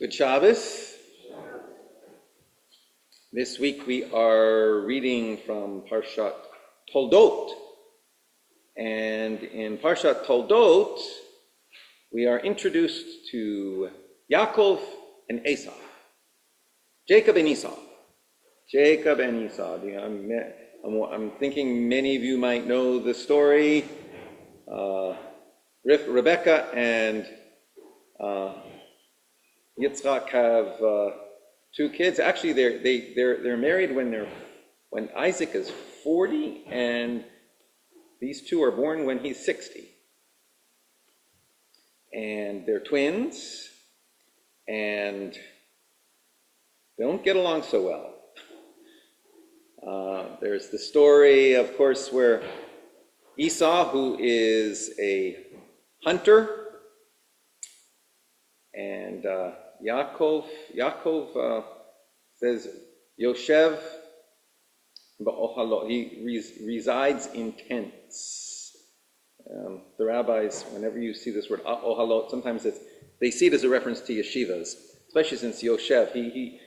Good Shabbos. This week we are reading from Parshat Toledot. And in Parshat Toledot, we are introduced to Yaakov and Esau. Jacob and Esau. Jacob and Esau. I'm thinking many of you might know the story. Rebecca and Yitzchak have two kids. Actually, they're married when Isaac is 40, and these two are born when he's 60. And they're twins, and they don't get along so well. There's the story, of course, where Esau, who is a hunter, and Yaakov says, Yoshev ba'ohalot, he resides in tents. The rabbis, whenever you see this word ohalot, sometimes they see it as a reference to yeshivas, especially since Yoshev, he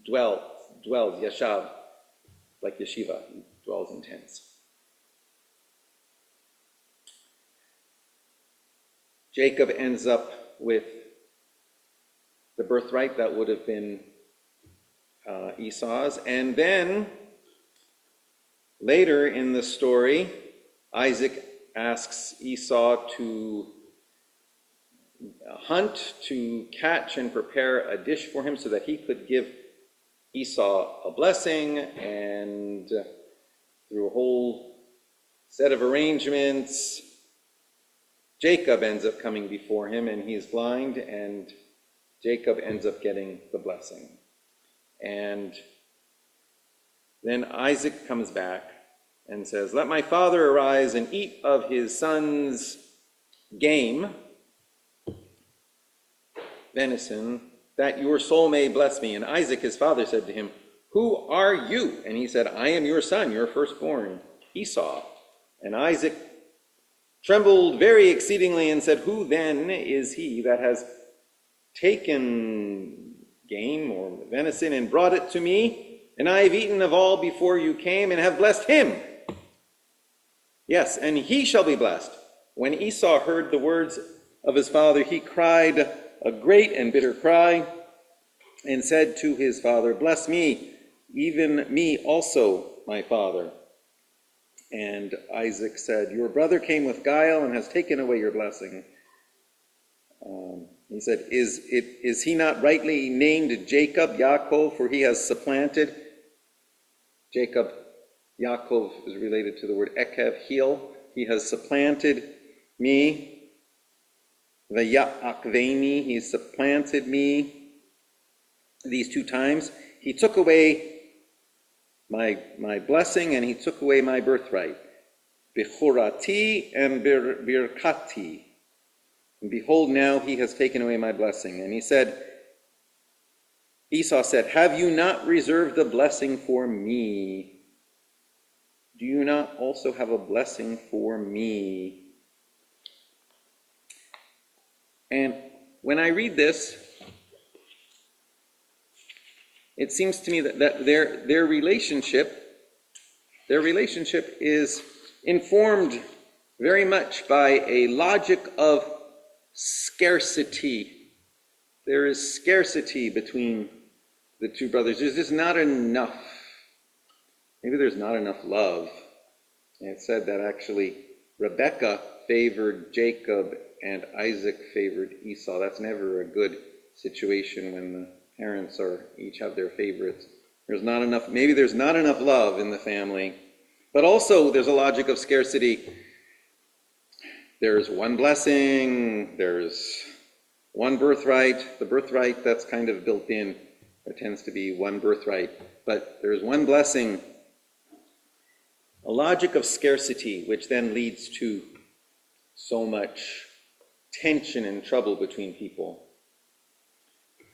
dwells, yashav, like yeshiva, he dwells in tents. Jacob ends up with the birthright that would have been Esau's. And then later in the story, Isaac asks Esau to hunt, to catch and prepare a dish for him so that he could give Esau a blessing. And through a whole set of arrangements, Jacob ends up coming before him, and he's blind, and Jacob ends up getting the blessing. And then Isaac comes back and says, "Let my father arise and eat of his son's game, venison, that your soul may bless me." And Isaac, his father, said to him, "Who are you?" And he said, "I am your son, your firstborn, Esau." And Isaac trembled very exceedingly and said, "Who then is he that has taken game or venison and brought it to me? And I have eaten of all before you came and have blessed him. Yes, and he shall be blessed." When Esau heard the words of his father, he cried a great and bitter cry and said to his father, "Bless me, even me also, my father." And Isaac said, "Your brother came with guile and has taken away your blessing." He said, Is he not rightly named Jacob, Yaakov, for he has supplanted? Jacob, Yaakov is related to the word ekev, heel. He has supplanted me. Vayakveni, he supplanted me these two times. He took away my blessing, and he took away my birthright. Bechorati and birkati. And behold, now he has taken away my blessing. And Esau said, "Have you not reserved a blessing for me? Do you not also have a blessing for me?" And when I read this, it seems to me that their relationship is informed very much by a logic of scarcity. There is scarcity between the two brothers. There's just not enough. Maybe there's not enough love. And it said that actually Rebecca favored Jacob and Isaac favored Esau. That's never a good situation when the parents each have their favorites. Maybe there's not enough love in the family. But also there's a logic of scarcity. There's one blessing, there's one birthright. The birthright, that's kind of built in. There tends to be one birthright. But there's one blessing. A logic of scarcity, which then leads to so much tension and trouble between people.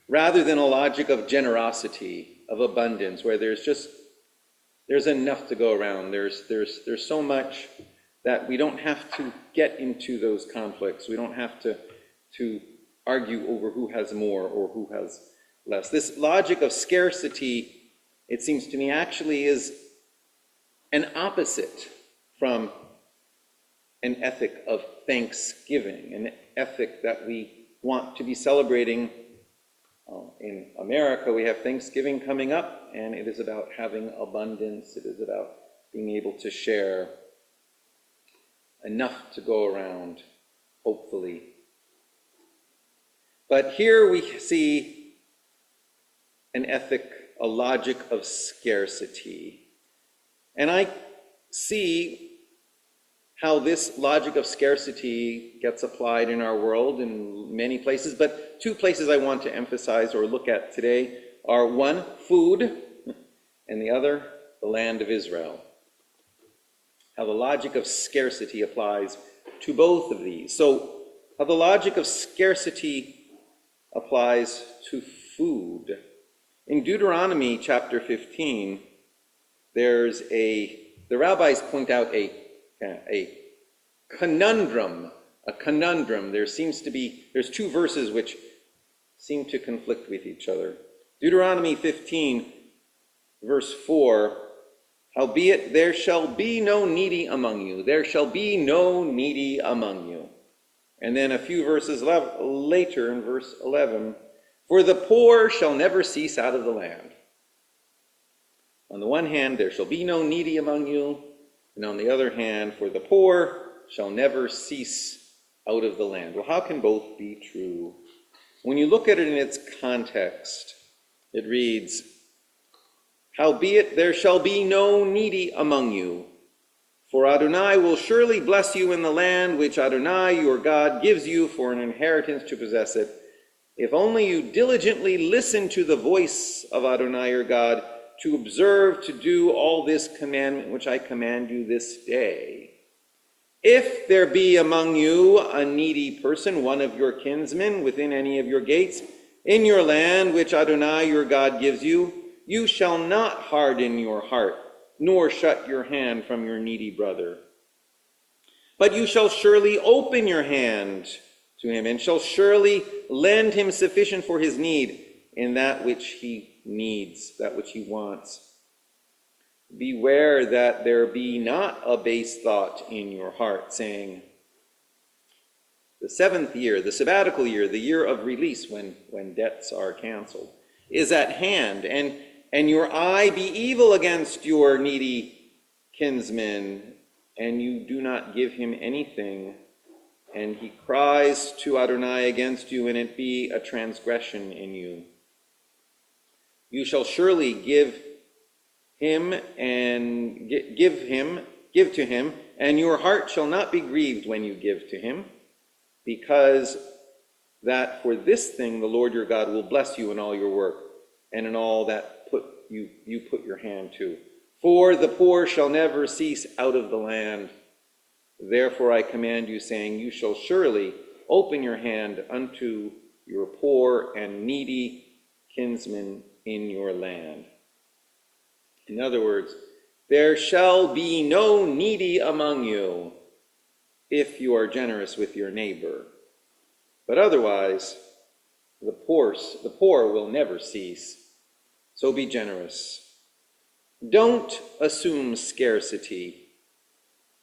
Rather than a logic of generosity, of abundance, where there's enough to go around. There's so much that we don't have to get into those conflicts. We don't have to argue over who has more or who has less. This logic of scarcity, it seems to me, actually is an opposite from an ethic of thanksgiving, an ethic that we want to be celebrating. In America, we have Thanksgiving coming up, and it is about having abundance. It is about being able to share enough to go around, hopefully. But here we see an ethic, a logic of scarcity. And I see how this logic of scarcity gets applied in our world in many places, but two places I want to emphasize or look at today are, one, food, and the other, the land of Israel. How the logic of scarcity applies to both of these. So, how the logic of scarcity applies to food. In Deuteronomy chapter 15, the rabbis point out a conundrum. There's two verses which seem to conflict with each other. Deuteronomy 15, verse 4, howbeit there shall be no needy among you. There shall be no needy among you. And then a few verses later in verse 11, for the poor shall never cease out of the land. On the one hand, there shall be no needy among you, and on the other hand, for the poor shall never cease out of the land. Well, how can both be true? When you look at it in its context, it reads, howbeit there shall be no needy among you, for Adonai will surely bless you in the land which Adonai your God gives you for an inheritance to possess it, if only you diligently listen to the voice of Adonai your God, to observe to do all this commandment which I command you this day. If there be among you a needy person, one of your kinsmen, within any of your gates, in your land which Adonai your God gives you, you shall not harden your heart, nor shut your hand from your needy brother. But you shall surely open your hand to him, and shall surely lend him sufficient for his need in that which he needs, that which he wants. Beware that there be not a base thought in your heart, saying, the seventh year, the sabbatical year, the year of release when debts are canceled, is at hand, and your eye be evil against your needy kinsman, and you do not give him anything, and he cries to Adonai against you, and it be a transgression in you. You shall surely give to him, and your heart shall not be grieved when you give to him, because that for this thing the Lord your God will bless you in all your work, and in all that you put your hand to. For the poor shall never cease out of the land. Therefore I command you, saying, you shall surely open your hand unto your poor and needy kinsmen in your land. In other words, there shall be no needy among you if you are generous with your neighbor. But otherwise, the poor will never cease. So be generous. Don't assume scarcity,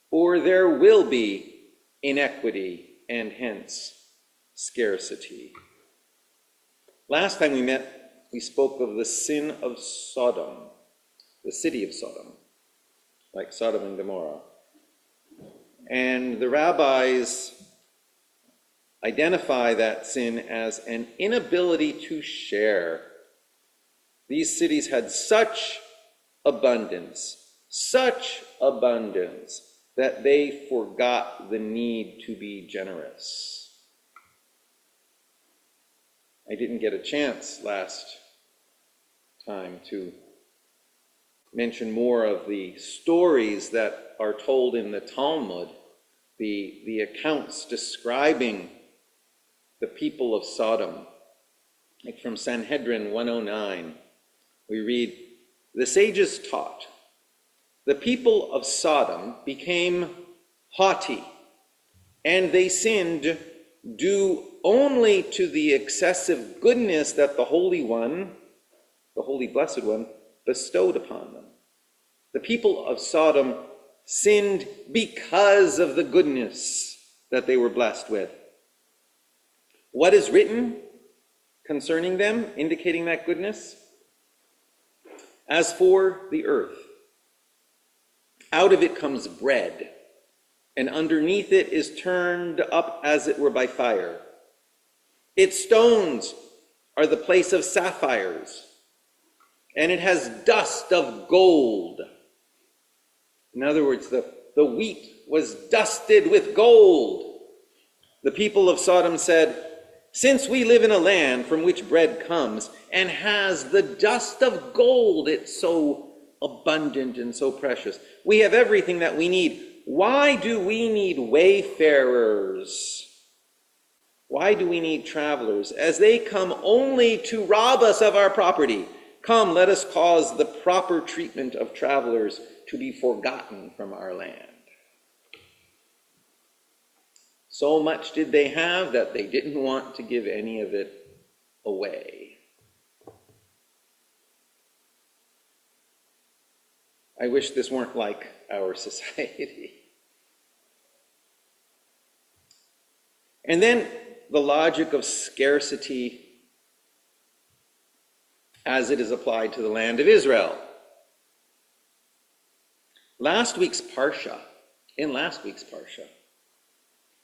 or there will be inequity and hence scarcity. Last time we met, we spoke of the sin of Sodom, the city of Sodom, like Sodom and Gomorrah. And the rabbis identify that sin as an inability to share. These cities had such abundance, that they forgot the need to be generous. I didn't get a chance last time to mention more of the stories that are told in the Talmud, the accounts describing the people of Sodom. Like from Sanhedrin 109, we read, the sages taught, the people of Sodom became haughty, and they sinned, do only to the excessive goodness that the Holy One, the Holy Blessed One, bestowed upon them. The people of Sodom sinned because of the goodness that they were blessed with. What is written concerning them, indicating that goodness? As for the earth, out of it comes bread, and underneath it is turned up as it were by fire. Its stones are the place of sapphires, and it has dust of gold. In other words, the wheat was dusted with gold. The people of Sodom said, "Since we live in a land from which bread comes and has the dust of gold, it's so abundant and so precious. We have everything that we need. Why do we need wayfarers? Why do we need travelers, as they come only to rob us of our property? Come, let us cause the proper treatment of travelers to be forgotten from our land." So much did they have that they didn't want to give any of it away. I wish this weren't like our society. And then the logic of scarcity as it is applied to the land of Israel. In last week's Parsha,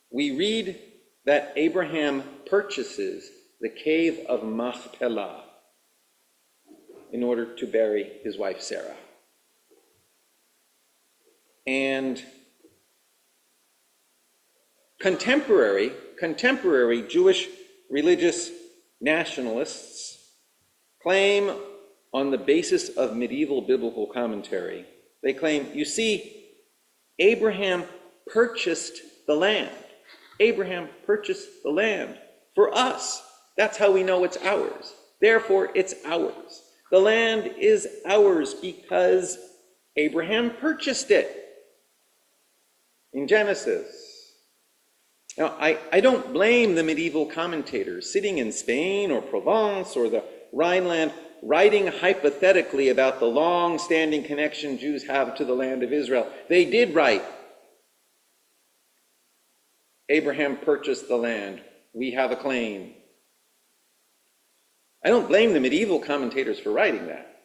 we read that Abraham purchases the cave of Machpelah in order to bury his wife Sarah. And contemporary Jewish religious nationalists claim, on the basis of medieval biblical commentary, they claim, you see, Abraham purchased the land. Abraham purchased the land for us. That's how we know it's ours. Therefore, it's ours. The land is ours because Abraham purchased it in Genesis. Now, I don't blame the medieval commentators sitting in Spain or Provence or the Rhineland writing hypothetically about the long-standing connection Jews have to the land of Israel. They did write, Abraham purchased the land. We have a claim. I don't blame the medieval commentators for writing that.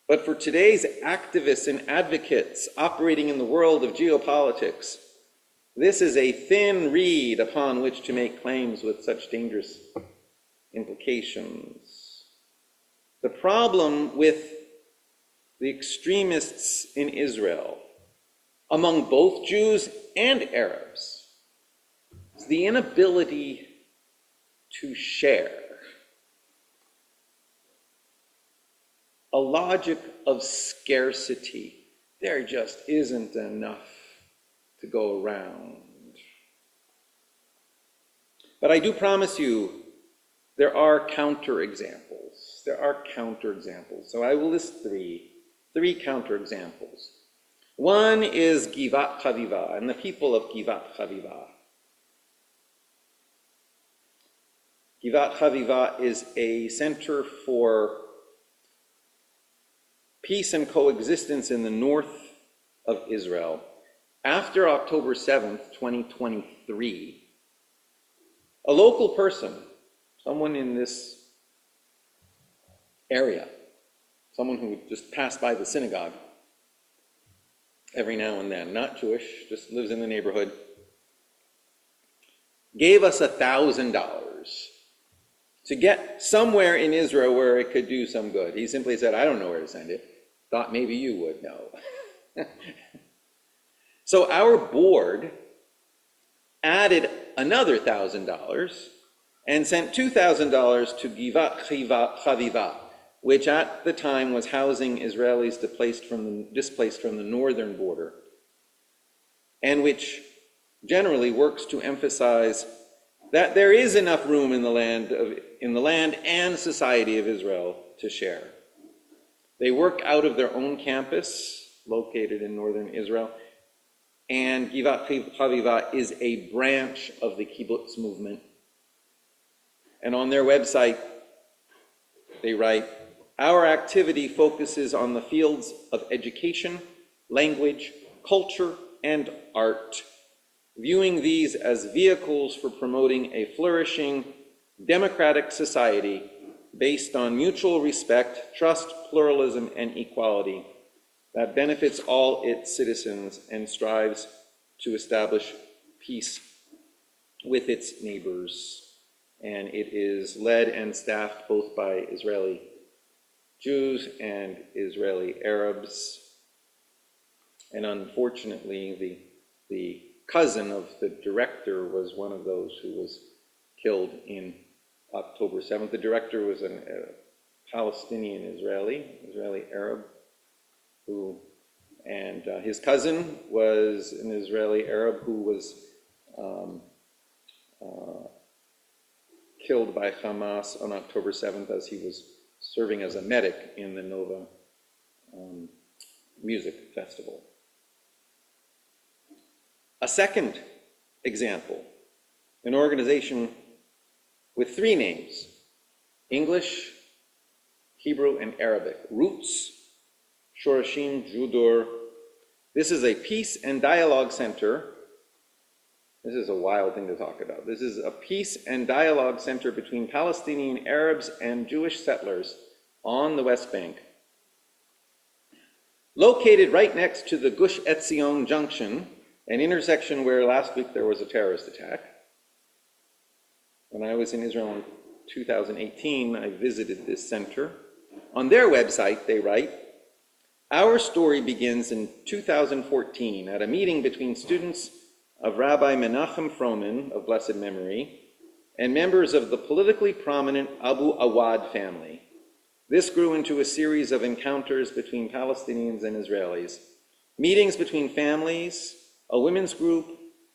But for today's activists and advocates operating in the world of geopolitics, this is a thin reed upon which to make claims with such dangerous implications. The problem with the extremists in Israel, among both Jews and Arabs, is the inability to share. A logic of scarcity. There just isn't enough to go around. But I do promise you, there are counterexamples. So I will list three counterexamples. One is Givat Chaviva and the people of Givat Chaviva. Givat Chaviva is a center for peace and coexistence in the north of Israel. After October 7th, 2023, a local person, someone in this area, someone who would just pass by the synagogue every now and then, not Jewish, just lives in the neighborhood, gave us $1,000 to get somewhere in Israel where it could do some good. He simply said, I don't know where to send it. Thought maybe you would know. So our board added another $1,000 and sent $2,000 to Givat Chaviva, which at the time was housing Israelis displaced from the northern border, and which generally works to emphasize that there is enough room in the land and society of Israel to share. They work out of their own campus, located in northern Israel, and Givat Chaviva is a branch of the kibbutz movement. And on their website, they write, "Our activity focuses on the fields of education, language, culture, and art, viewing these as vehicles for promoting a flourishing, democratic society based on mutual respect, trust, pluralism, and equality that benefits all its citizens and strives to establish peace with its neighbors." And it is led and staffed both by Israeli Jews and Israeli Arabs. And unfortunately, the cousin of the director was one of those who was killed in October 7th. The director was a Palestinian Israeli Arab, and his cousin was an Israeli Arab who was killed by Hamas on October 7th as he was serving as a medic in the Nova music festival. A second example, an organization with three names: English, Hebrew, and Arabic. Roots, Shorashim Judur. This is a peace and dialogue center. This is a wild thing to talk about. This is a peace and dialogue center between Palestinian Arabs and Jewish settlers on the West Bank. Located right next to the Gush Etzion Junction, an intersection where last week there was a terrorist attack. When I was in Israel in 2018, I visited this center. On their website, they write, "Our story begins in 2014 at a meeting between students of Rabbi Menachem Froman of blessed memory and members of the politically prominent Abu Awad family. This grew into a series of encounters between Palestinians and Israelis, meetings between families, a women's group,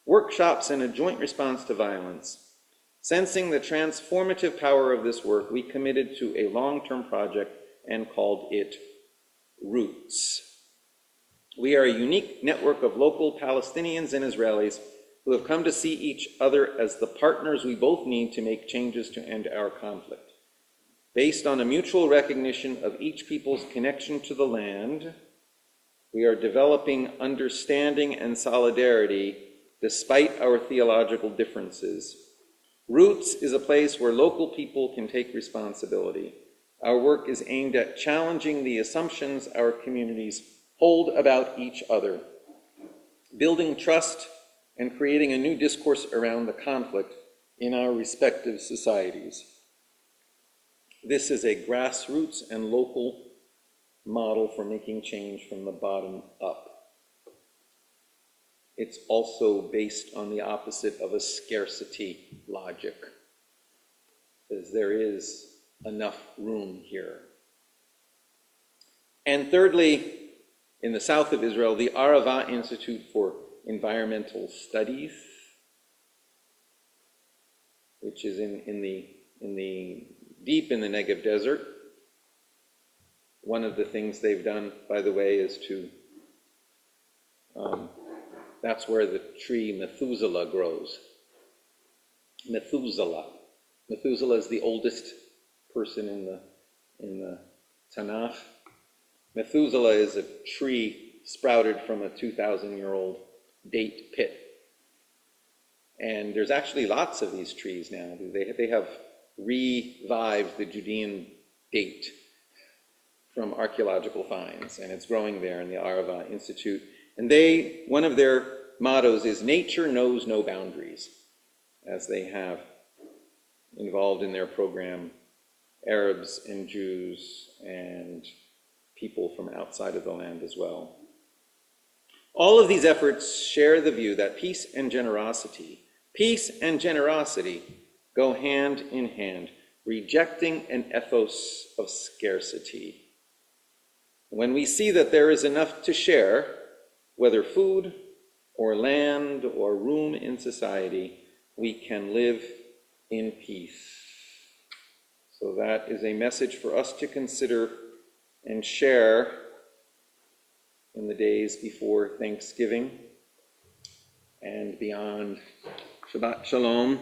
workshops, and a joint response to violence. Sensing the transformative power of this work, we committed to a long-term project and called it Roots. We are a unique network of local Palestinians and Israelis who have come to see each other as the partners we both need to make changes to end our conflict. Based on a mutual recognition of each people's connection to the land, we are developing understanding and solidarity despite our theological differences. Roots is a place where local people can take responsibility. Our work is aimed at challenging the assumptions our communities hold about each other, building trust and creating a new discourse around the conflict in our respective societies. This is a grassroots and local model for making change from the bottom up. It's also based on the opposite of a scarcity logic, because there is enough room here. And thirdly, in the south of Israel, the Arava Institute for Environmental Studies, which is deep in the Negev desert. One of the things they've done, by the way, is that's where the tree Methuselah grows. Methuselah is the oldest person in the Tanakh. Methuselah is a tree sprouted from a 2,000-year-old date pit. And there's actually lots of these trees now. They have revived the Judean date from archaeological finds, and it's growing there in the Arava Institute. And one of their mottos is "Nature knows no boundaries," as they have involved in their program Arabs and Jews and people from outside of the land as well. All of these efforts share the view that peace and generosity go hand in hand, rejecting an ethos of scarcity. When we see that there is enough to share, whether food or land or room in society, we can live in peace. So that is a message for us to consider and share in the days before Thanksgiving and beyond. Shabbat Shalom.